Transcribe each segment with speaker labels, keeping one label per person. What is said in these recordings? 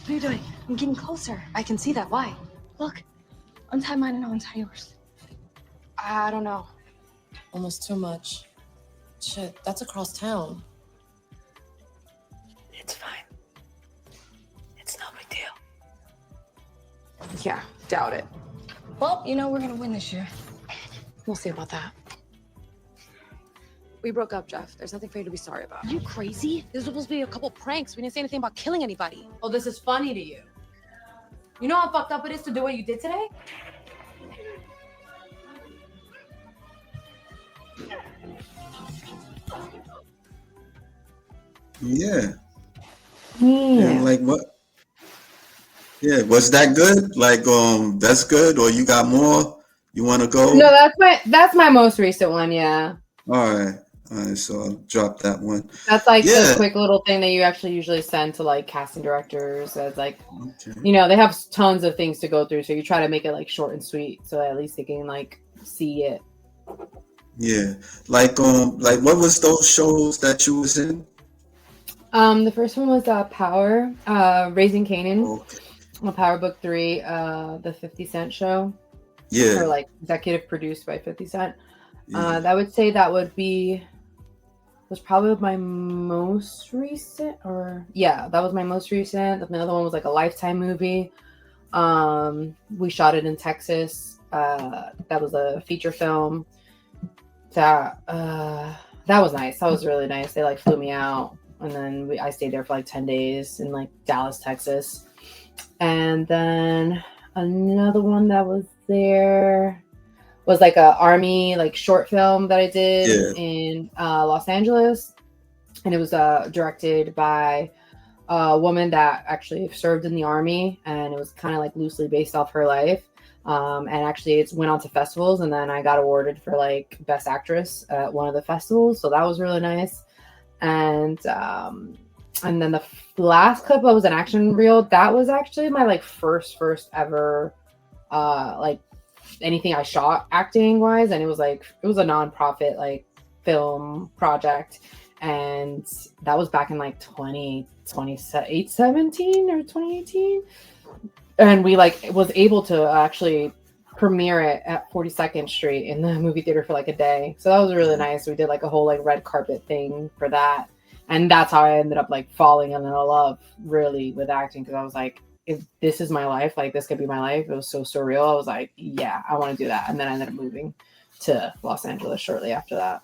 Speaker 1: What are you doing? I'm getting closer. I can see that. Why? Look. Untie mine and I'll untie yours. I don't know.
Speaker 2: Almost too much. Shit, that's across town.
Speaker 1: It's fine. It's no big deal. Yeah, doubt it. Well, you know, we're gonna win this year.
Speaker 2: We'll see about that.
Speaker 1: We broke up, Jeff. There's nothing for you to be sorry about.
Speaker 2: Are you crazy? This was supposed to be a couple pranks. We didn't say anything about killing anybody.
Speaker 3: Oh, this is funny to you. You know how fucked up it is to do what you did today?
Speaker 4: Yeah. Yeah, like what? Yeah, was that good? Like, that's good, or you got more? You want to go?
Speaker 3: No, that's my most recent one. Yeah.
Speaker 4: All right. So I'll drop that one.
Speaker 3: That's like the quick little thing that you actually usually send to like casting directors as like, you know, they have tons of things to go through. So you try to make it like short and sweet. So at least they can like see it.
Speaker 4: Yeah. Like what was those shows that you was in?
Speaker 3: The first one was Power, Raising Kanan.
Speaker 4: Okay.
Speaker 3: Power Book 3, the 50 Cent show.
Speaker 4: Yeah.
Speaker 3: Or like executive produced by 50 Cent.
Speaker 4: Yeah.
Speaker 3: That would say that was probably my most recent, that was my most recent. The other one was like a Lifetime movie. We shot it in Texas. That was a feature film. That was nice. That was really nice. They like flew me out, and then I stayed there for like 10 days in like Dallas, Texas. And then another one that was there was like a army like short film that I did in Los Angeles, and it was directed by a woman that actually served in the army, and it was kind of like loosely based off her life. And actually, it went on to festivals, and then I got awarded for like best actress at one of the festivals, so that was really nice. And then the last clip was an action reel. That was actually my like first ever like anything I shot acting wise, and it was a nonprofit like film project, and that was back in like 2017 or 2018, and we like was able to actually premiere it at 42nd Street in the movie theater for like a day. So that was really nice. We did like a whole like red carpet thing for that, and that's how I ended up like falling in love really with acting, because I was like, if this is my life, like this could be my life. It was so surreal. I was like, yeah, I want to do that. And then I ended up moving to Los Angeles shortly after that.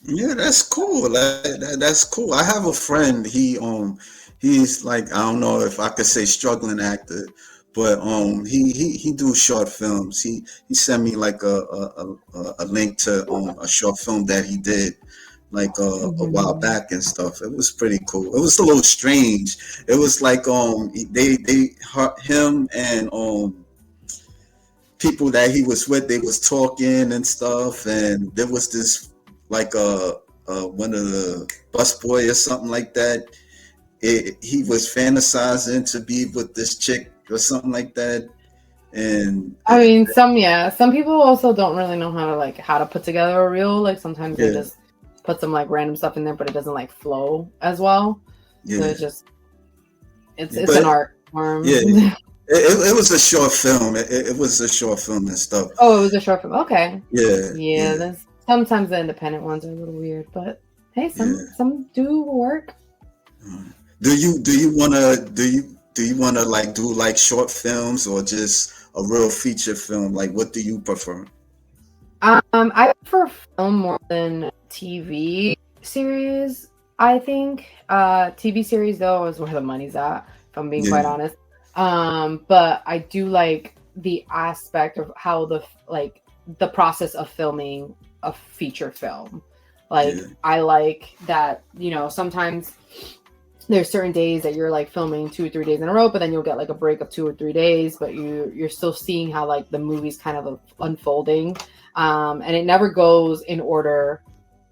Speaker 4: Yeah, that's cool. That's cool. I have a friend. He's like, I don't know if I could say struggling actor, but he do short films. He sent me like a link to a short film that he did like a while back and stuff. It was pretty cool. It was a little strange. It was like him and people that he was with, they was talking and stuff, and there was this like one of the busboy or something like that. He was fantasizing to be with this chick or something like that. And
Speaker 3: I mean, some people also don't really know how to put together a reel. Like sometimes they just put some like random stuff in there, but it doesn't like flow as well. So it's an art form.
Speaker 4: Yeah. It was a short film. It was a short film and stuff.
Speaker 3: Oh, it was a short film. Okay.
Speaker 4: Yeah.
Speaker 3: Sometimes the independent ones are a little weird, but hey, some do work.
Speaker 4: Do you wanna like do like short films or just a real feature film? Like, what do you prefer?
Speaker 3: I prefer film more than TV series. I think TV series though is where the money's at, if I'm being quite honest. But I do like the aspect of how the process of filming a feature film. Like I like that, you know, sometimes there's certain days that you're like filming 2 or 3 days in a row, but then you'll get like a break of 2 or 3 days, but you're still seeing how like the movie's kind of unfolding. And it never goes in order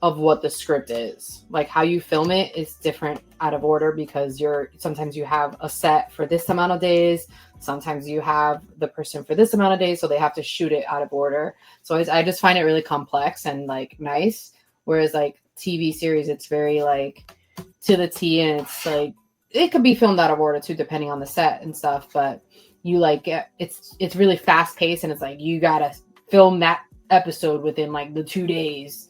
Speaker 3: of what the script is. Like how you film it is different out of order, because sometimes you have a set for this amount of days. Sometimes you have the person for this amount of days, so they have to shoot it out of order. So I just find it really complex and like nice. Whereas like TV series, it's very like to the T, and it's like it could be filmed out of order too, depending on the set and stuff. But you like it's really fast paced, and it's like you gotta film that episode within like the 2 days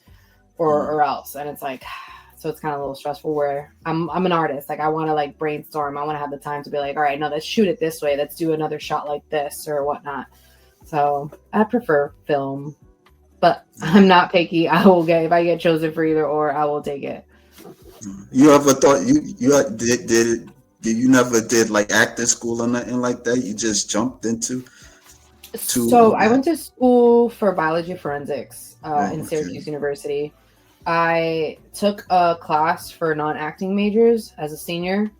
Speaker 3: or else. And it's like, so it's kind of a little stressful where I'm an artist. Like I want to like brainstorm. I want to have the time to be like, all right, no, let's shoot it this way. Let's do another shot like this or whatnot. So I prefer film, but I'm not picky. I will get, if I get chosen for either or, I will take it.
Speaker 4: You ever thought did you never did like acting school or nothing like that? You just jumped into?
Speaker 3: So I went to school for biology forensics in Syracuse University. I took a class for non-acting majors as a senior,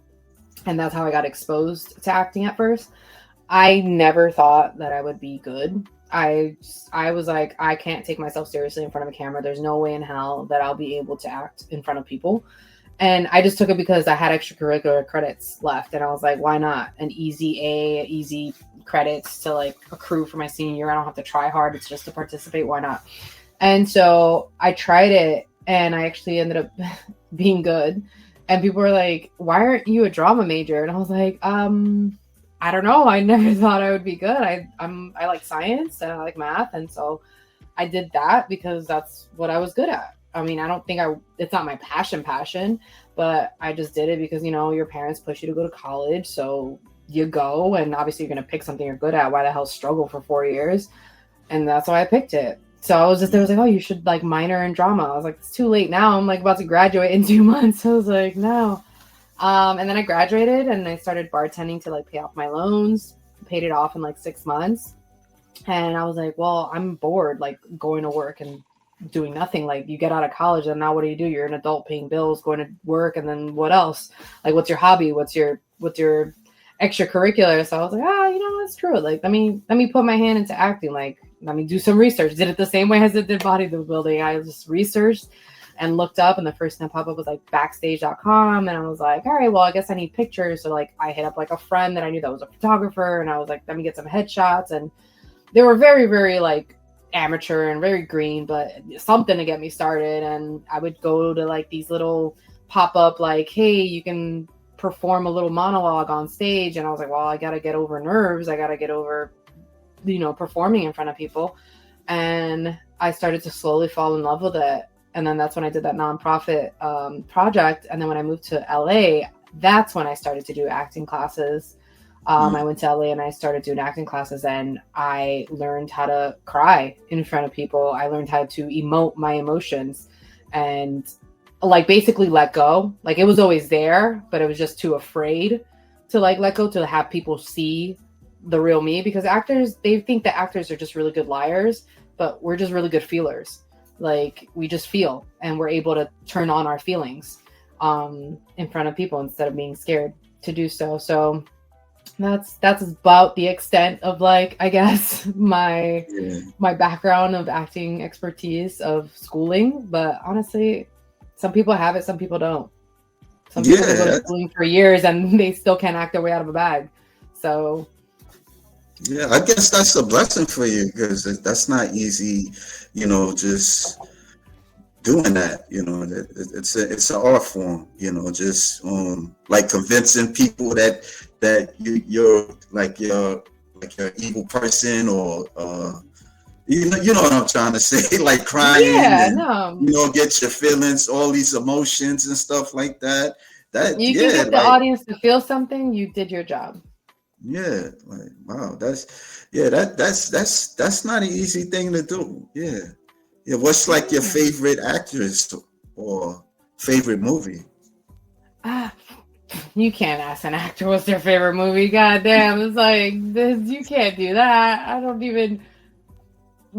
Speaker 3: and that's how I got exposed to acting at first. I never thought that I would be good. I was like, I can't take myself seriously in front of a camera. There's no way in hell that I'll be able to act in front of people. And I just took it because I had extracurricular credits left. And I was like, why not? An easy credits to like accrue for my senior year. I don't have to try hard. It's just to participate. Why not? And so I tried it, and I actually ended up being good. And people were like, why aren't you a drama major? And I was like, I don't know. I never thought I would be good. I like science and I like math. And so I did that because that's what I was good at. I mean, I don't think it's not my passion, but I just did it because, you know, your parents push you to go to college. So you go, and obviously you're going to pick something you're good at. Why the hell struggle for 4 years? And that's why I picked it. So I was like, oh, you should like minor in drama. I was like, it's too late now. I'm like about to graduate in 2 months. I was like, no. And then I graduated and I started bartending to like pay off my loans, paid it off in like 6 months. And I was like, well, I'm bored, like going to work and doing nothing. Like you get out of college and now what do? You're an adult paying bills, going to work. And then what else? Like, what's your hobby? What's your extracurricular? So I was like, you know, that's true. Like, let me put my hand into acting. Like, let me do some research. Did it the same way as I did bodybuilding. I just researched and looked up, and the first thing that popped up was like backstage.com. And I was like, all right, well, I guess I need pictures. So like I hit up like a friend that I knew that was a photographer, and I was like, let me get some headshots. And they were very, very like amateur and very green, but something to get me started. And I would go to like these little pop-up like, hey, you can perform a little monologue on stage. And I was like, well, I got to get over nerves. I got to get over, you know, performing in front of people. And I started to slowly fall in love with it. And then that's when I did that nonprofit project. And then when I moved to LA, that's when I started to do acting classes. I went to LA and I started doing acting classes, and I learned how to cry in front of people. I learned how to emote my emotions and like basically let go. Like it was always there, but it was just too afraid to like let go, to have people see the real me, because actors, they think that actors are just really good liars, but we're just really good feelers. Like we just feel, and we're able to turn on our feelings in front of people instead of being scared to do so. So that's about the extent of like, I guess my background of acting expertise of schooling. But honestly, some people have it, some people don't. Some people go to schooling for years and they still can't act their way out of a bag. So
Speaker 4: yeah, I guess that's a blessing for you, because that's not easy, you know, just doing that. You know, it's an art form, you know, just like convincing people that you're an evil person, or you know what I'm trying to say, like crying, you know, get your feelings, all these emotions and stuff like that. That
Speaker 3: you can get the audience to feel something. You did your job.
Speaker 4: Yeah, like wow, that's not an easy thing to do. Yeah. What's like your favorite actress or favorite movie?
Speaker 3: You can't ask an actor what's their favorite movie. God damn, it's like this. You can't do that. I don't even.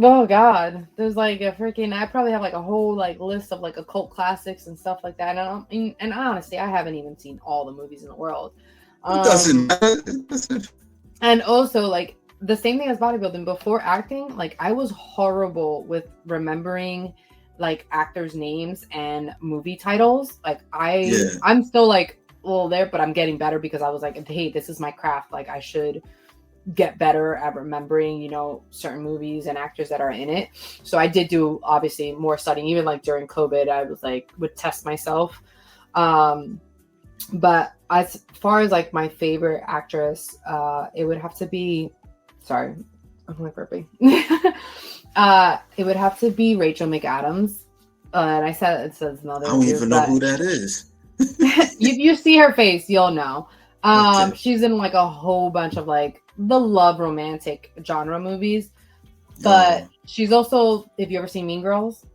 Speaker 3: Oh God, there's like a freaking. I probably have like a whole like list of like occult classics and stuff like that. And honestly, I haven't even seen all the movies in the world.
Speaker 4: It doesn't matter.
Speaker 3: And also like the same thing as bodybuilding. Before acting, like I was horrible with remembering like actors' names and movie titles. Like I'm still like a little there, but I'm getting better because I was like, hey, this is my craft. Like I should get better at remembering, you know, certain movies and actors that are in it. So I did do obviously more studying. Even like during COVID, I was like would test myself. But as far as like my favorite actress, it would have to be, sorry, I'm like burping. It would have to be Rachel McAdams. And I said it says another
Speaker 4: I don't
Speaker 3: review,
Speaker 4: even know
Speaker 3: but
Speaker 4: who that is.
Speaker 3: you see her face, you'll know.
Speaker 4: Okay.
Speaker 3: She's in like a whole bunch of like the love romantic genre movies, but
Speaker 4: Oh,
Speaker 3: she's also, if you ever seen Mean Girls,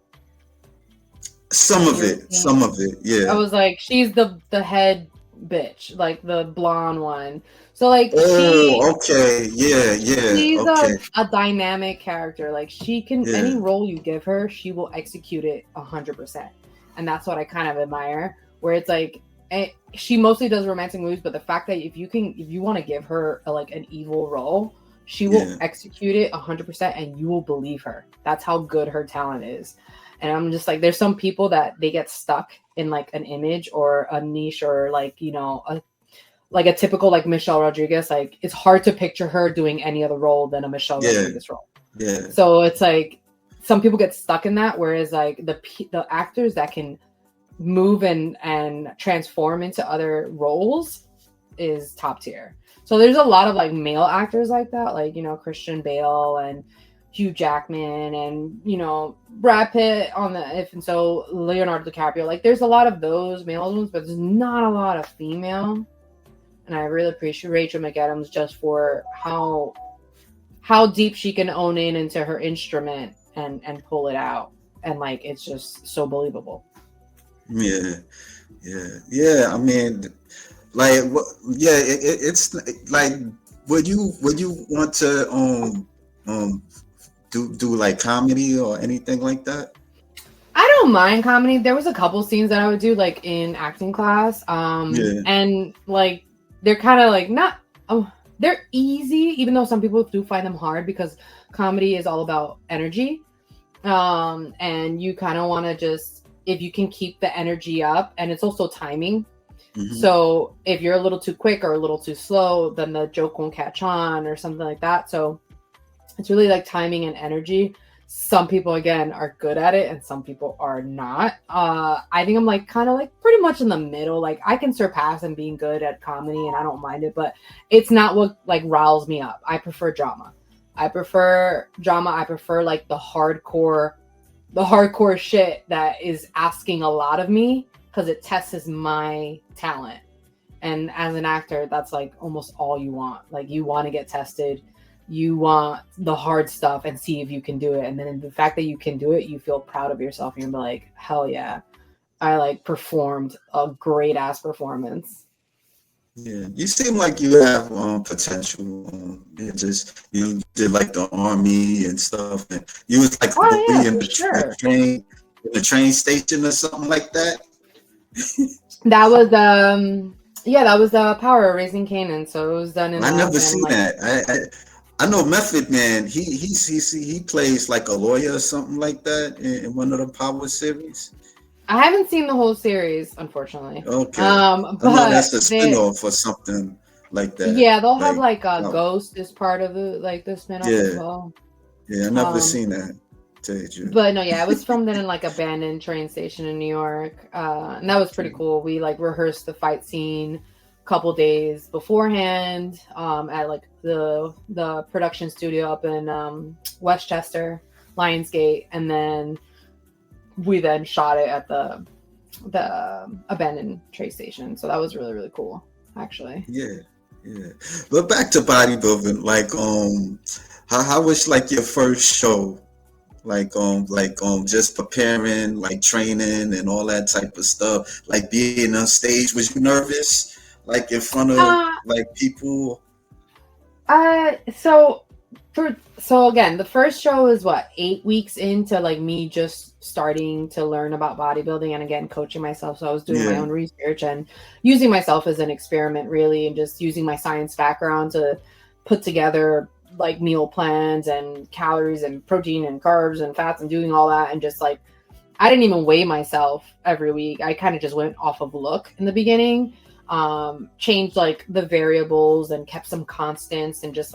Speaker 4: some of
Speaker 3: you ever
Speaker 4: it.
Speaker 3: seen,
Speaker 4: Some of it.
Speaker 3: I
Speaker 4: Yeah.
Speaker 3: was like, she's the head bitch, like the blonde one. So like
Speaker 4: Oh, okay. Yeah, yeah.
Speaker 3: she's
Speaker 4: Okay.
Speaker 3: a dynamic character. Like she can,
Speaker 4: Yeah.
Speaker 3: any role you give her, she will execute it 100%. And that's what I kind of admire. Where it's like she mostly does romantic movies, but the fact that if you want to give her like an evil role, she will
Speaker 4: Yeah.
Speaker 3: execute it 100%, and you will believe her. That's how good her talent is. And I'm just like, there's some people that they get stuck in like an image or a niche or like, you know, a typical like Michelle Rodriguez. Like it's hard to picture her doing any other role than a Michelle
Speaker 4: Yeah.
Speaker 3: Rodriguez role.
Speaker 4: Yeah.
Speaker 3: So it's like some people get stuck in that, whereas like the actors that can move and transform into other roles is top tier. So there's a lot of like male actors like that, like, you know, Christian Bale and Hugh Jackman and, you know, Brad Pitt on the if and so Leonardo DiCaprio. Like there's a lot of those male ones, but there's not a lot of female. And I really appreciate Rachel McAdams just for how deep she can own in into her instrument and pull it out, and like it's just so believable.
Speaker 4: Yeah. Yeah. Yeah. I mean, like, yeah, it's like, would you want to do like comedy or anything like that?
Speaker 3: I don't mind comedy. There was a couple scenes that I would do like in acting class.
Speaker 4: Yeah.
Speaker 3: And like they're kind of like not they're easy, even though some people do find them hard because comedy is all about energy. And you kind of want to just, if you can keep the energy up, and it's also timing.
Speaker 4: Mm-hmm.
Speaker 3: So if you're a little too quick or a little too slow, then the joke won't catch on or something like that. So it's really like timing and energy. Some people again are good at it and some people are not. I think I'm like kind of like pretty much in the middle. Like I can surpass and being good at comedy and I don't mind it, but it's not what like riles me up. I prefer drama. I prefer like the hardcore shit that is asking a lot of me because it tests my talent. And as an actor, that's like almost all you want. Like you want to get tested. You want the hard stuff and see if you can do it. And then the fact that you can do it, you feel proud of yourself. And you're like, hell yeah, I like performed a great ass performance.
Speaker 4: Yeah, you seem like you have potential. You did like the army and stuff, and you was like in the train station or something like that.
Speaker 3: That was that was Power Raising Kanan. So it was done in.
Speaker 4: I never seen that. I know Method Man. He plays like a lawyer or something like that in one of the Power series.
Speaker 3: I haven't seen the whole series, unfortunately.
Speaker 4: Okay.
Speaker 3: But
Speaker 4: I know that's a spinoff or something like that.
Speaker 3: Yeah, they'll have like a Ghost as part of the spinoff as well.
Speaker 4: Yeah, I never seen that.
Speaker 3: But no, yeah, it was filmed in like abandoned train station in New York, and that was pretty cool. We like rehearsed the fight scene a couple days beforehand at like the production studio up in Westchester, Lionsgate, and then we then shot it at the abandoned train station. So that was really, really cool, actually.
Speaker 4: Yeah. But back to bodybuilding, like how was like your first show? Like just preparing, like training and all that type of stuff, like being on stage. Was you nervous, like in front of like people?
Speaker 3: So again, the first show is 8 weeks into like me just starting to learn about bodybuilding and again coaching myself. So I was doing my own research and using myself as an experiment, really, and just using my science background to put together like meal plans and calories and protein and carbs and fats and doing all that. And just like, I didn't even weigh myself every week. I kind of just went off of look in the beginning, changed like the variables and kept some constants and just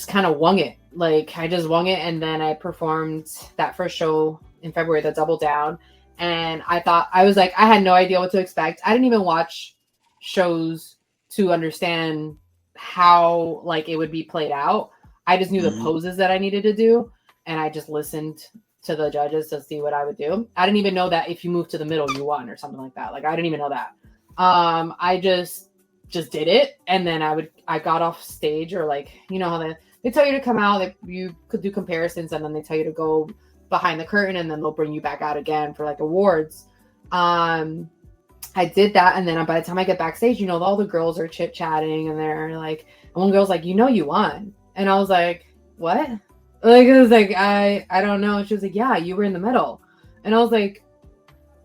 Speaker 3: kind of wung it. Like I just wung it. And then I performed that first show in February, the Double Down. And I was like, I had no idea what to expect. I didn't even watch shows to understand how like it would be played out. I just knew the poses that I needed to do, and I just listened to the judges to see what I would do. I didn't even know that if you move to the middle, you won or something like that. Like I didn't even know that. I just did it, and then I got off stage, or like, you know how they tell you to come out, you could do comparisons, and then they tell you to go behind the curtain, and then they'll bring you back out again for like awards. I did that, and then by the time I get backstage, you know, all the girls are chit chatting, and they're like, and one girl's like, you know, you won, and I was like, what? Like it was like I don't know. She was like, yeah, you were in the middle, and I was like,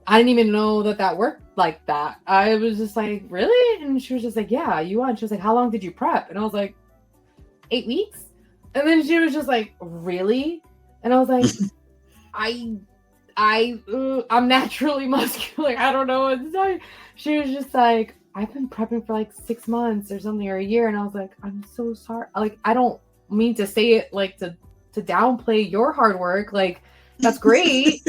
Speaker 3: I didn't even know that worked like that. I was just like, really? And she was just like, yeah, you won. She was like, how long did you prep? And I was like, 8 weeks. And then she was just like, really? And I was like, I'm naturally muscular. I don't know what to tell you. She was just like, I've been prepping for like 6 months or something, or a year. And I was like, I'm so sorry. Like, I don't mean to say it like to downplay your hard work. Like, that's great.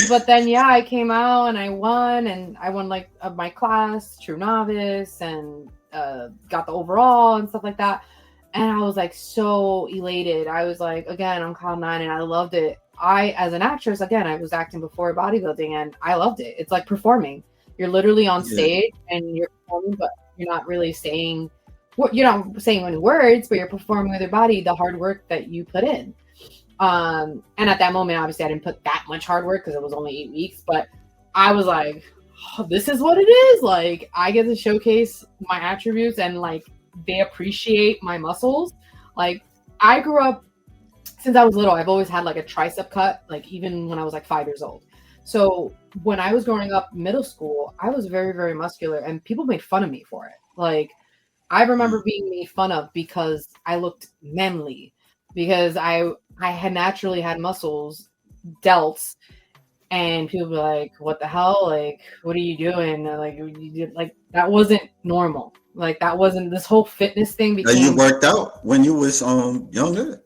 Speaker 3: But then, yeah, I came out and I won like my class, true novice, and got the overall and stuff like that. And I was like so elated. I was like, again, on cloud nine, and I loved it. As an actress, again, I was acting before bodybuilding, and I loved it. It's like performing. You're literally on stage and you're performing, but you're not really saying, you're not saying any words, but you're performing with your body, the hard work that you put in. And at that moment, obviously I didn't put that much hard work because it was only 8 weeks, but I was like, oh, this is what it is. Like, I get to showcase my attributes, and like they appreciate my muscles. Like, I grew up, since I was little, I've always had like a tricep cut, like even when I was like 5 years old. So when I was growing up middle school, I was very, very muscular, and people made fun of me for it. Like, I remember being made fun of because I looked manly, because I had naturally had muscles, delts, and people were like, what the hell? Like, what are you doing? Like, you did, like, that wasn't normal. Like, that wasn't, this whole fitness thing became.
Speaker 4: You worked out when you was younger?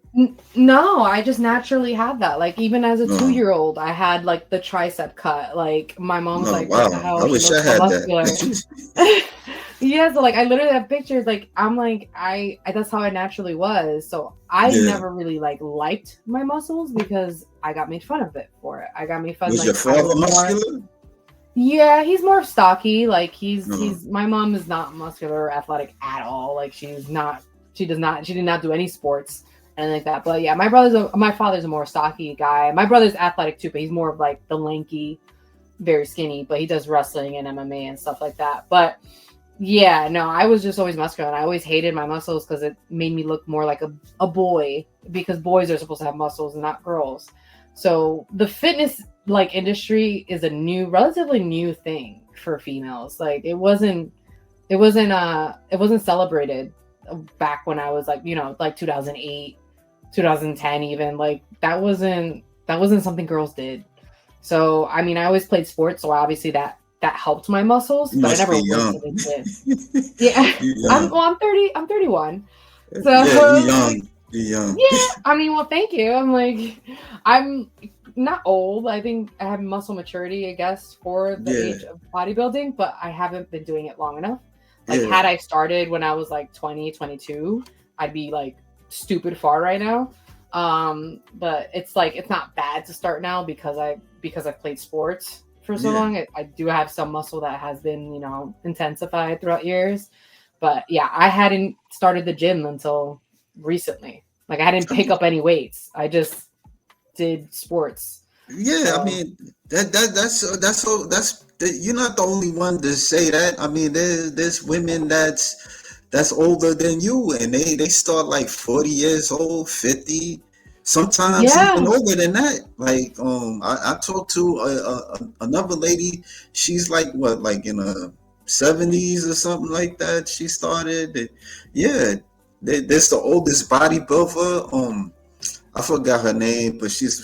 Speaker 3: No, I just naturally had that. Like, even as a 2-year-old, I had like the tricep cut. Like, my mom's like,
Speaker 4: wow.
Speaker 3: what the hell?
Speaker 4: I wish I had that.
Speaker 3: Yeah, so like I literally have pictures. Like, I'm like, I that's how I naturally was. So I never really like liked my muscles because I got made fun of it for it. I got made fun.
Speaker 4: Was
Speaker 3: like,
Speaker 4: your father muscular?
Speaker 3: Yeah, he's more stocky. Like, he's my mom is not muscular or athletic at all. Like, she did not do any sports and like that. But yeah, my father's a more stocky guy. My brother's athletic too, but he's more of like the lanky, very skinny, but he does wrestling and MMA and stuff like that. But yeah, no, I was just always muscular, and I always hated my muscles because it made me look more like a boy, because boys are supposed to have muscles and not girls. So the fitness like industry is a relatively new thing for females. Like, it wasn't celebrated back when I was like, you know, like 2008, 2010 even. Like, that wasn't something girls did. So I mean, I always played sports, so obviously that helped my muscles, but I never wasted it. Yeah. I'm 30. I'm 31. So
Speaker 4: yeah, you're young.
Speaker 3: Yeah. I mean, well, thank you. I'm not old. I think I have muscle maturity, I guess, for the age of bodybuilding, but I haven't been doing it long enough. Like, had I started when I was like 20, 22, I'd be like stupid far right now. But it's like, it's not bad to start now because I've played sports for so long. I do have some muscle that has been, you know, intensified throughout years. But yeah, I hadn't started the gym until recently. Like, I didn't pick up any weights. I just did sports.
Speaker 4: Yeah, so. I mean, that's you're not the only one to say that. I mean, there's women that's older than you, and they start like 40 years old, 50. Sometimes even older than that. Like, I talked to another lady. She's like what, like in her 70s or something like that. She started. That's the oldest bodybuilder. I forgot her name, but she's